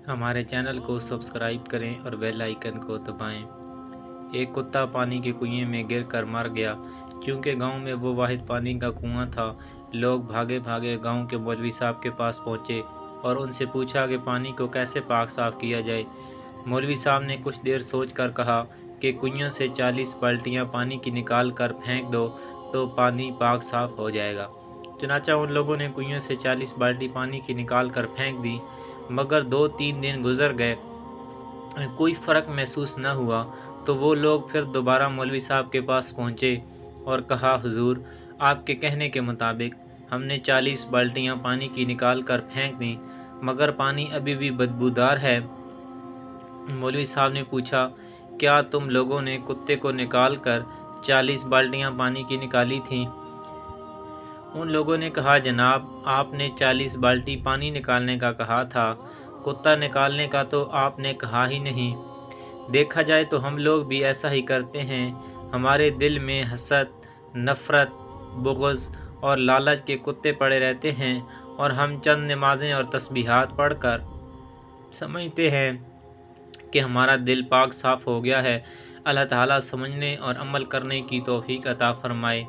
ہمارے چینل کو سبسکرائب کریں اور بیل آئیکن کو دبائیں۔ ایک کتا پانی کے کنویں میں گر کر مر گیا۔ چونکہ گاؤں میں وہ واحد پانی کا کنواں تھا، لوگ بھاگے بھاگے گاؤں کے مولوی صاحب کے پاس پہنچے اور ان سے پوچھا کہ پانی کو کیسے پاک صاف کیا جائے۔ مولوی صاحب نے کچھ دیر سوچ کر کہا کہ کنویں سے 40 بالٹیاں پانی کی نکال کر پھینک دو تو پانی پاک صاف ہو جائے گا۔ چنانچہ ان لوگوں نے کنویں سے 40 بالٹی پانی کی نکال کر پھینک دی، مگر 2-3 دن گزر گئے، کوئی فرق محسوس نہ ہوا۔ تو وہ لوگ پھر دوبارہ مولوی صاحب کے پاس پہنچے اور کہا، حضور، آپ کے کہنے کے مطابق ہم نے 40 بالٹیاں پانی کی نکال کر پھینک دیں، مگر پانی ابھی بھی بدبودار ہے۔ مولوی صاحب نے پوچھا، کیا تم لوگوں نے کتے کو نکال کر 40 بالٹیاں پانی کی نکالی تھیں؟ ان لوگوں نے کہا، جناب، آپ نے 40 بالٹی پانی نکالنے کا کہا تھا، کتا نکالنے کا تو آپ نے کہا ہی نہیں۔ دیکھا جائے تو ہم لوگ بھی ایسا ہی کرتے ہیں۔ ہمارے دل میں حسد، نفرت، بغض اور لالچ کے کتے پڑے رہتے ہیں، اور ہم چند نمازیں اور تسبیحات پڑھ کر سمجھتے ہیں کہ ہمارا دل پاک صاف ہو گیا ہے۔ اللہ تعالیٰ سمجھنے اور عمل کرنے کی توفیق عطا فرمائے۔